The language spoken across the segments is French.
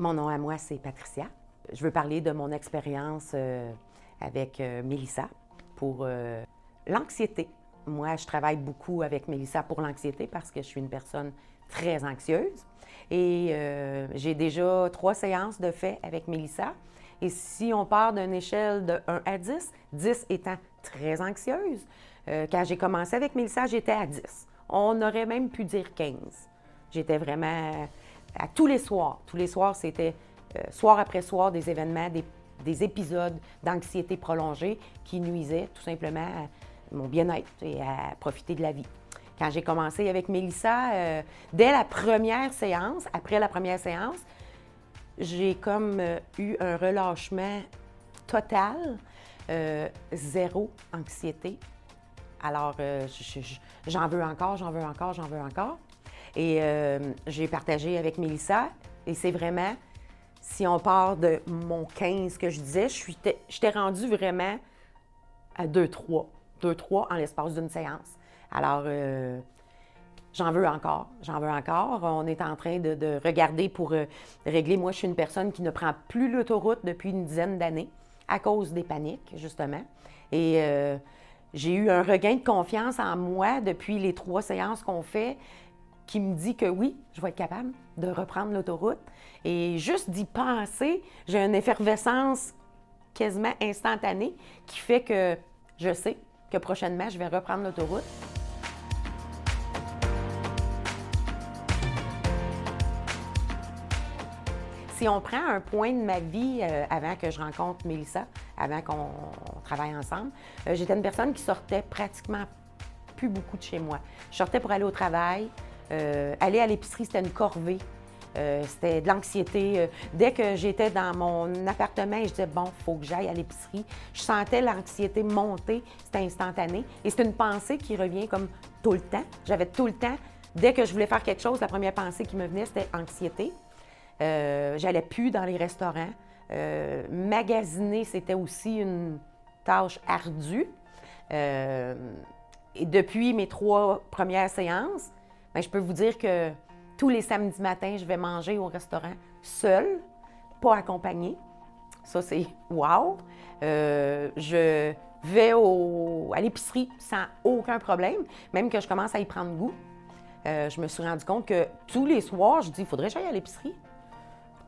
Mon nom à moi, c'est Patricia. Je veux parler de mon expérience avec Mélissa pour l'anxiété. Moi, je travaille beaucoup avec Mélissa pour l'anxiété parce que je suis une personne très anxieuse. Et j'ai déjà 3 séances de fait avec Mélissa. Et si on part d'une échelle de 1 à 10, 10 étant très anxieuse, quand j'ai commencé avec Mélissa, j'étais à 10. On aurait même pu dire 15. J'étais vraiment à tous les soirs. Tous les soirs, c'était soir après soir des événements, des épisodes d'anxiété prolongée qui nuisaient tout simplement à mon bien-être et à profiter de la vie. Quand j'ai commencé avec Mélissa, dès la première séance, après la première séance, j'ai comme eu un relâchement total, zéro anxiété. Alors, j'en veux encore, j'en veux encore, j'en veux encore. Et j'ai partagé avec Mélissa, et c'est vraiment, si on part de mon 15 que je disais, j'étais rendue vraiment à 2-3. 2-3 en l'espace d'une séance. Alors, j'en veux encore, j'en veux encore. On est en train de regarder pour régler. Moi, je suis une personne qui ne prend plus l'autoroute depuis une dizaine d'années à cause des paniques, justement. Et j'ai eu un regain de confiance en moi depuis les 3 séances qu'on fait qui me dit que oui, je vais être capable de reprendre l'autoroute. Et juste d'y penser, j'ai une effervescence quasiment instantanée qui fait que je sais que prochainement, je vais reprendre l'autoroute. Si on prend un point de ma vie avant que je rencontre Mélissa, avant qu'on travaille ensemble, j'étais une personne qui sortait pratiquement plus beaucoup de chez moi. Je sortais pour aller au travail. Aller à l'épicerie, c'était une corvée. C'était de l'anxiété. Dès que j'étais dans mon appartement et je disais, bon, il faut que j'aille à l'épicerie, je sentais l'anxiété monter. C'était instantané. Et c'est une pensée qui revient comme tout le temps. J'avais tout le temps, dès que je voulais faire quelque chose, la première pensée qui me venait, c'était anxiété. J'allais plus dans les restaurants. Magasiner, c'était aussi une tâche ardue. Et depuis mes 3 premières séances, bien, je peux vous dire que tous les samedis matins, je vais manger au restaurant seule, pas accompagnée. Ça, c'est wow! Je vais à l'épicerie sans aucun problème, même que je commence à y prendre goût. Je me suis rendu compte que tous les soirs, je dis, il faudrait que j'aille à l'épicerie.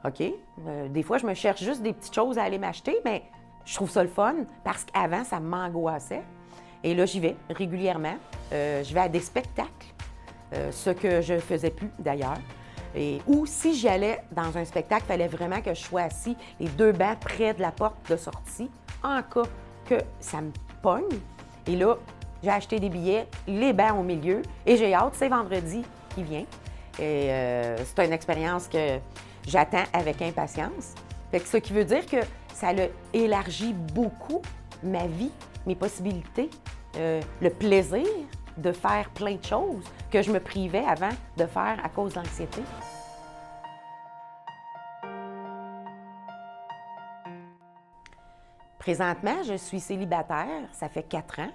OK. Des fois, je me cherche juste des petites choses à aller m'acheter, mais je trouve ça le fun parce qu'avant, ça m'angoissait. Et là, j'y vais régulièrement. Je vais à des spectacles, ce que je ne faisais plus d'ailleurs. Ou si j'y allais dans un spectacle, il fallait vraiment que je sois assis les 2 bancs près de la porte de sortie, en cas que ça me pogne. Et là, j'ai acheté des billets, les bancs au milieu, et j'ai hâte, c'est vendredi qui vient. Et c'est une expérience que j'attends avec impatience. Fait que ce qui veut dire que ça a élargi beaucoup ma vie, mes possibilités, le plaisir de faire plein de choses que je me privais avant de faire à cause de l'anxiété. Présentement, je suis célibataire, ça fait 4 ans.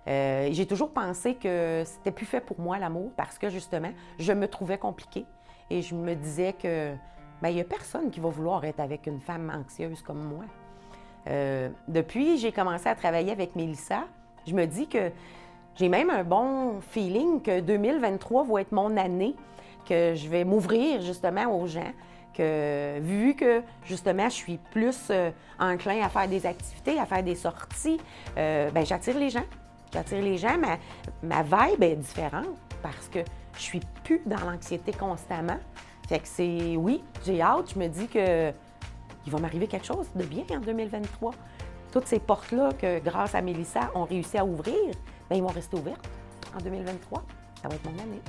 J'ai toujours pensé que c'était plus fait pour moi l'amour parce que justement, je me trouvais compliquée et je me disais que il n'y a personne qui va vouloir être avec une femme anxieuse comme moi. Depuis, j'ai commencé à travailler avec Mélissa. Je me dis que j'ai même un bon feeling que 2023 va être mon année, que je vais m'ouvrir justement aux gens, que vu que justement je suis plus enclin à faire des activités, à faire des sorties, j'attire les gens. J'attire les gens, ma vibe est différente parce que je suis plus dans l'anxiété constamment. Fait que c'est, oui, j'ai hâte, je me dis que il va m'arriver quelque chose de bien en 2023. Toutes ces portes-là que, grâce à Mélissa, on réussi à ouvrir, bien, ils vont rester ouvertes en 2023. Ça va être mon année.